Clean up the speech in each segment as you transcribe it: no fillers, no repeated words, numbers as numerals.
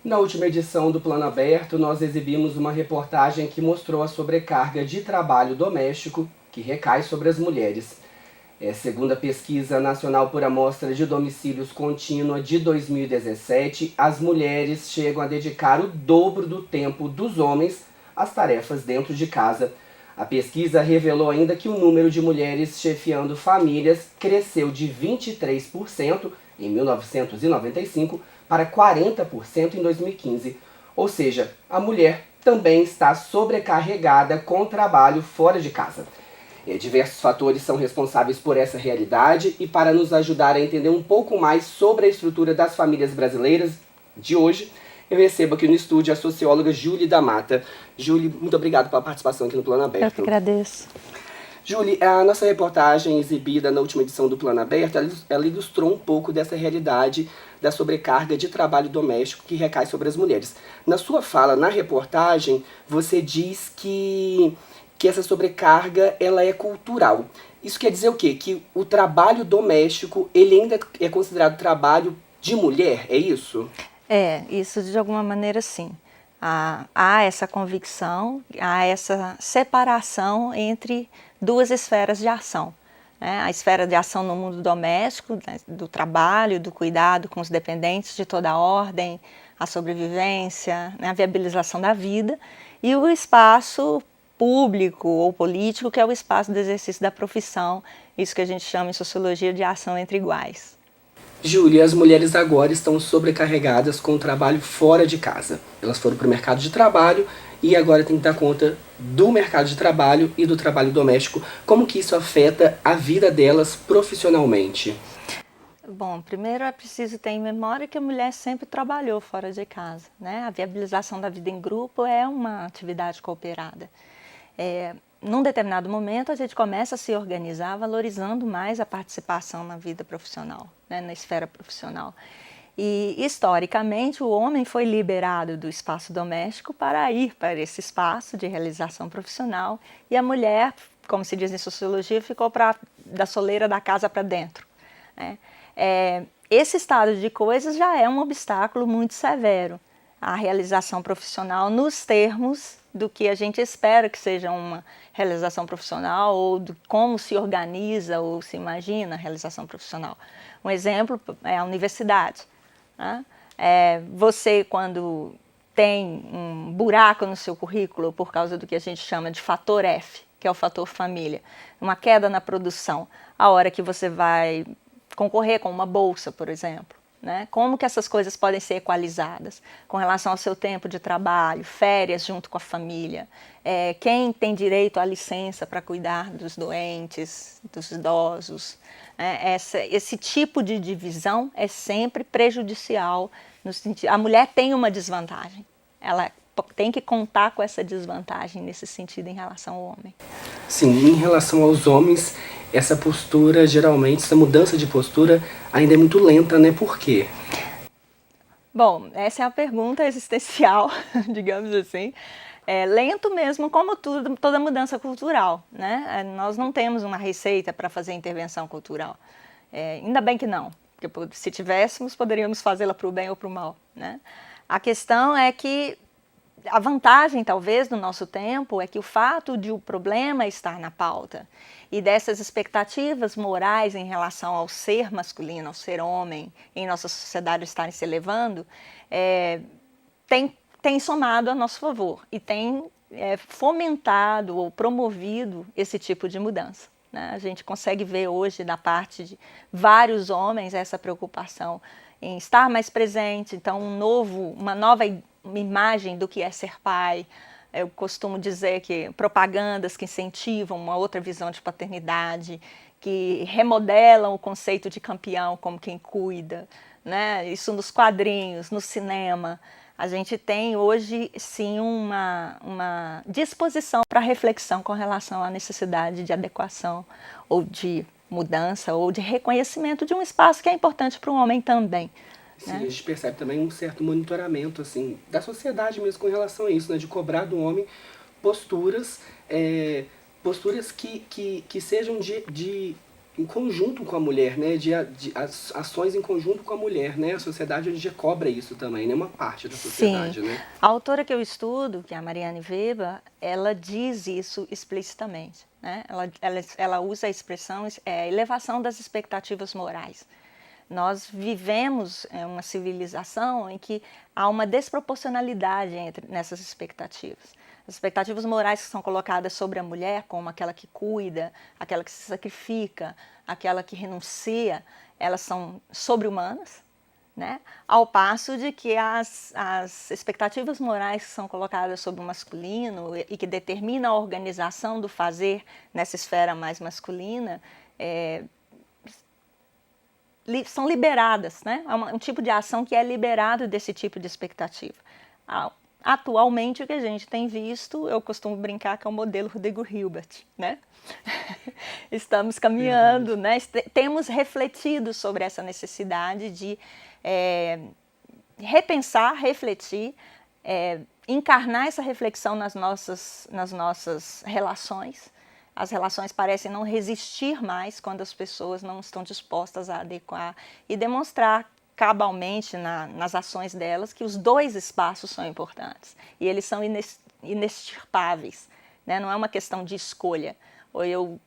Na última edição do Plano Aberto, nós exibimos uma reportagem que mostrou a sobrecarga de trabalho doméstico que recai sobre as mulheres. Segundo a Pesquisa Nacional por Amostra de Domicílios Contínua de 2017, as mulheres chegam a dedicar o dobro do tempo dos homens às tarefas dentro de casa. A pesquisa revelou ainda que o número de mulheres chefiando famílias cresceu de 23% em 1995 para 40% em 2015. Ou seja, a mulher também está sobrecarregada com trabalho fora de casa. Diversos fatores são responsáveis por essa realidade e para nos ajudar a entender um pouco mais sobre a estrutura das famílias brasileiras de hoje, eu recebo aqui no estúdio a socióloga Júlia da Mata. Júlia, muito obrigado pela participação aqui no Plano Aberto. Eu que agradeço. Júlia, a nossa reportagem exibida na última edição do Plano Aberto, ela ilustrou um pouco dessa realidade da sobrecarga de trabalho doméstico que recai sobre as mulheres. Na sua fala, na reportagem, você diz que essa sobrecarga ela é cultural. Isso quer dizer o quê? Que o trabalho doméstico ele ainda é considerado trabalho de mulher, é isso? Isso de alguma maneira sim. Há essa convicção, há essa separação entre duas esferas de ação. Né? A esfera de ação no mundo doméstico, do trabalho, do cuidado com os dependentes de toda a ordem, a sobrevivência, né? A viabilização da vida, e o espaço público ou político, que é o espaço do exercício da profissão, isso que a gente chama em sociologia de ação entre iguais. Júlia, as mulheres agora estão sobrecarregadas com o trabalho fora de casa. Elas foram para o mercado de trabalho e agora tem que dar conta do mercado de trabalho e do trabalho doméstico. Como que isso afeta a vida delas profissionalmente? Bom, primeiro é preciso ter em memória que a mulher sempre trabalhou fora de casa, né? A viabilização da vida em grupo é uma atividade cooperada. Num determinado momento, a gente começa a se organizar valorizando mais a participação na vida profissional, né, na esfera profissional. E, historicamente, o homem foi liberado do espaço doméstico para ir para esse espaço de realização profissional e a mulher, como se diz em sociologia, ficou da soleira da casa para dentro. Né? Esse estado de coisas já é um obstáculo muito severo à realização profissional nos termos do que a gente espera que seja uma realização profissional ou de como se organiza ou se imagina a realização profissional. Um exemplo é a universidade. Né? Você, quando tem um buraco no seu currículo por causa do que a gente chama de fator F, que é o fator família, uma queda na produção, a hora que você vai concorrer com uma bolsa, por exemplo. Né? Como que essas coisas podem ser equalizadas com relação ao seu tempo de trabalho, férias junto com a família, quem tem direito à licença para cuidar dos doentes, dos idosos. Esse tipo de divisão é sempre prejudicial. No sentido, a mulher tem uma desvantagem, ela tem que contar com essa desvantagem nesse sentido em relação ao homem. Sim, em relação aos homens, essa postura, geralmente, essa mudança de postura ainda é muito lenta, né? Por quê? Bom, essa é a pergunta existencial, digamos assim. Lento mesmo, como toda mudança cultural, né? Nós não temos uma receita para fazer intervenção cultural. Ainda bem que não, porque se tivéssemos, poderíamos fazê-la para o bem ou para o mal, né? A questão é que a vantagem, talvez, do nosso tempo é que o fato de o problema estar na pauta e dessas expectativas morais em relação ao ser masculino, ao ser homem, em nossa sociedade estarem se elevando, tem somado a nosso favor e tem fomentado ou promovido esse tipo de mudança. Né? A gente consegue ver hoje, da parte de vários homens, essa preocupação em estar mais presente, então uma nova imagem do que é ser pai. Eu costumo dizer que propagandas que incentivam uma outra visão de paternidade, que remodelam o conceito de campeão como quem cuida, né? Isso nos quadrinhos, no cinema. A gente tem hoje, sim, uma disposição para reflexão com relação à necessidade de adequação ou de mudança ou de reconhecimento de um espaço que é importante para o homem também. Sim, a gente percebe também um certo monitoramento assim, da sociedade mesmo com relação a isso, né? De cobrar do homem posturas, posturas que sejam de em conjunto com a mulher, né? De ações em conjunto com a mulher, né? A sociedade hoje em dia cobra isso também, né? Uma parte da sociedade, Sim. né? A autora que eu estudo, que é a Marianne Weber, ela diz isso explicitamente, né? Ela usa a expressão elevação das expectativas morais. Nós vivemos uma civilização em que há uma desproporcionalidade nessas expectativas. As expectativas morais que são colocadas sobre a mulher, como aquela que cuida, aquela que se sacrifica, aquela que renuncia, elas são sobre-humanas, né? Ao passo de que as expectativas morais que são colocadas sobre o masculino e que determinam a organização do fazer nessa esfera mais masculina, são liberadas, né? É um tipo de ação que é liberado desse tipo de expectativa. Atualmente, o que a gente tem visto, eu costumo brincar que é o modelo Rodrigo Hilbert, né? Estamos caminhando, né? Temos refletido sobre essa necessidade de repensar, refletir, encarnar essa reflexão nas nossas relações. As relações parecem não resistir mais quando as pessoas não estão dispostas a adequar e demonstrar cabalmente nas ações delas que os dois espaços são importantes e eles são inextirpáveis, né? Não é uma questão de escolha, ou eu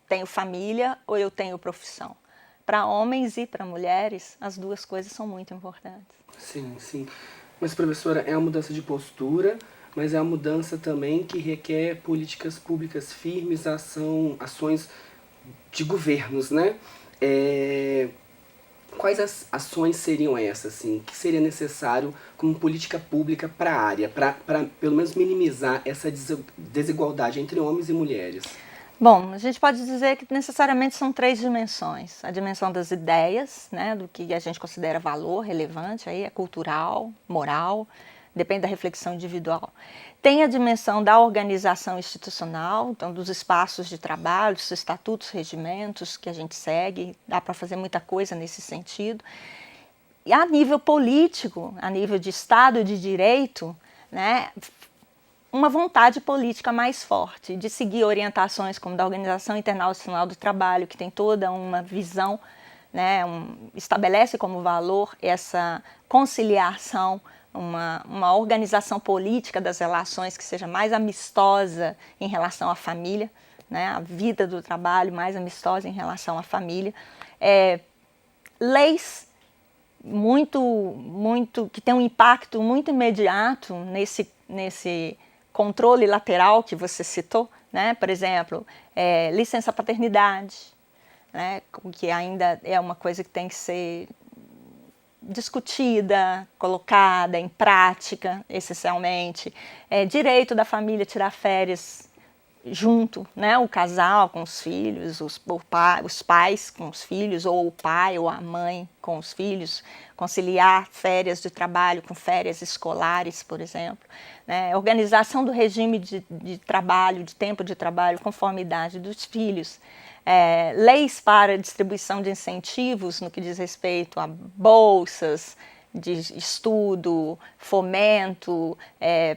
tenho família ou eu tenho profissão. Para homens e para mulheres, as duas coisas são muito importantes. Sim, sim. Mas, professora, é uma mudança de postura, mas é uma mudança também que requer políticas públicas firmes, ações de governos, né? Quais as ações seriam essas, assim, que seria necessário como política pública para a área, para pelo menos minimizar essa desigualdade entre homens e mulheres? Bom, a gente pode dizer que necessariamente são três dimensões. A dimensão das ideias, né, do que a gente considera valor relevante, aí é cultural, moral, depende da reflexão individual. Tem a dimensão da organização institucional, então dos espaços de trabalho, dos estatutos, regimentos que a gente segue, dá para fazer muita coisa nesse sentido. E a nível político, a nível de Estado de Direito, né, uma vontade política mais forte de seguir orientações como da Organização Internacional do Trabalho, que tem toda uma visão, né, estabelece como valor essa conciliação, uma organização política das relações que seja mais amistosa em relação à família, né, a vida do trabalho mais amistosa em relação à família. Leis que tem um impacto muito imediato nesse controle lateral que você citou, né? Por exemplo, licença paternidade, né? Que ainda é uma coisa que tem que ser discutida, colocada em prática, essencialmente. Direito da família tirar férias junto, né? O casal com os filhos, os pais com os filhos, ou o pai ou a mãe com os filhos, conciliar férias de trabalho com férias escolares, por exemplo. Né? Organização do regime de trabalho, de tempo de trabalho, conforme a idade dos filhos. Leis para distribuição de incentivos no que diz respeito a bolsas de estudo, fomento,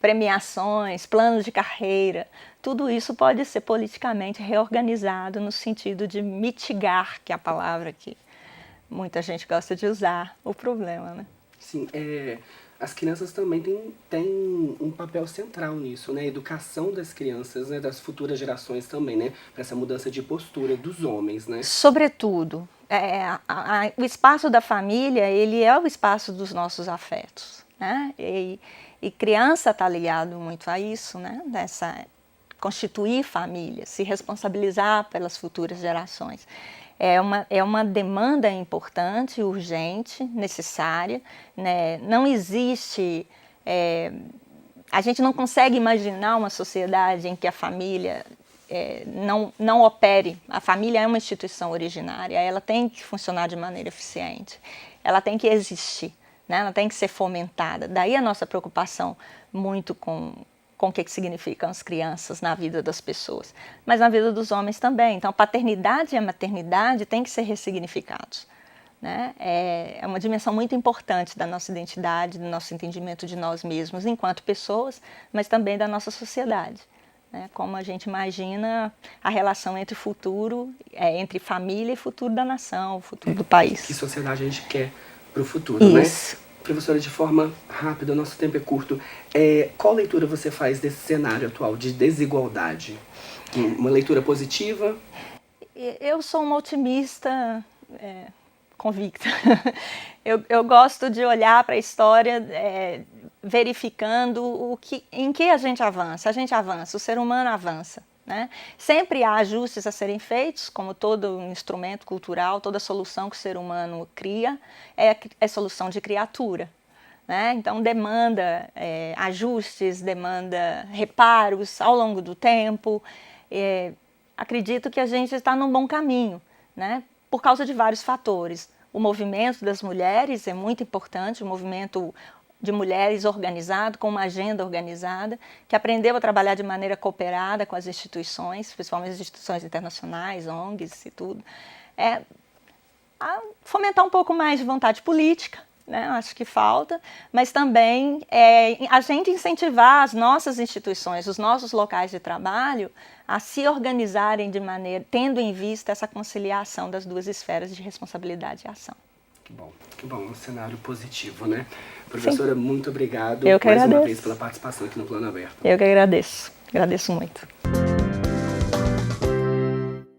premiações, planos de carreira. Tudo isso pode ser politicamente reorganizado no sentido de mitigar, que é a palavra que muita gente gosta de usar, o problema, né? Sim, as crianças também têm um papel central nisso, né? A educação das crianças, né? Das futuras gerações também, né? Para essa mudança de postura dos homens, né? Sobretudo, o espaço da família, ele é o espaço dos nossos afetos, né? E criança está ligado muito a isso, né? Constituir família, se responsabilizar pelas futuras gerações. É uma demanda importante, urgente, necessária, né? Não existe... a gente não consegue imaginar uma sociedade em que a família não opere. A família é uma instituição originária, ela tem que funcionar de maneira eficiente, ela tem que existir, né? Ela tem que ser fomentada. Daí a nossa preocupação muito com o que significam as crianças na vida das pessoas, mas na vida dos homens também. Então, a paternidade e a maternidade têm que ser ressignificados, né? É uma dimensão muito importante da nossa identidade, do nosso entendimento de nós mesmos enquanto pessoas, mas também da nossa sociedade, né? Como a gente imagina a relação entre futuro, entre família e futuro da nação, o futuro do país. Que sociedade a gente quer para o futuro, né? Isso. Professora, de forma rápida, nosso tempo é curto. Qual leitura você faz desse cenário atual de desigualdade? Uma leitura positiva? Eu sou uma otimista convicta. Eu gosto de olhar para a história verificando em que a gente avança. A gente avança, o ser humano avança. Né? Sempre há ajustes a serem feitos, como todo instrumento cultural, toda solução que o ser humano cria é solução de criatura. Né? Então demanda ajustes, demanda reparos ao longo do tempo. Acredito que a gente está num bom caminho, né? Por causa de vários fatores. O movimento das mulheres é muito importante, o movimento de mulheres organizado, com uma agenda organizada, que aprendeu a trabalhar de maneira cooperada com as instituições, principalmente as instituições internacionais, ONGs e tudo. A fomentar um pouco mais de vontade política, né? Acho que falta, mas também a gente incentivar as nossas instituições, os nossos locais de trabalho, a se organizarem de maneira, tendo em vista essa conciliação das duas esferas de responsabilidade e ação. Que bom, um cenário positivo, né? Professora, muito obrigado mais uma vez pela participação aqui no Plano Aberto. Eu que agradeço muito.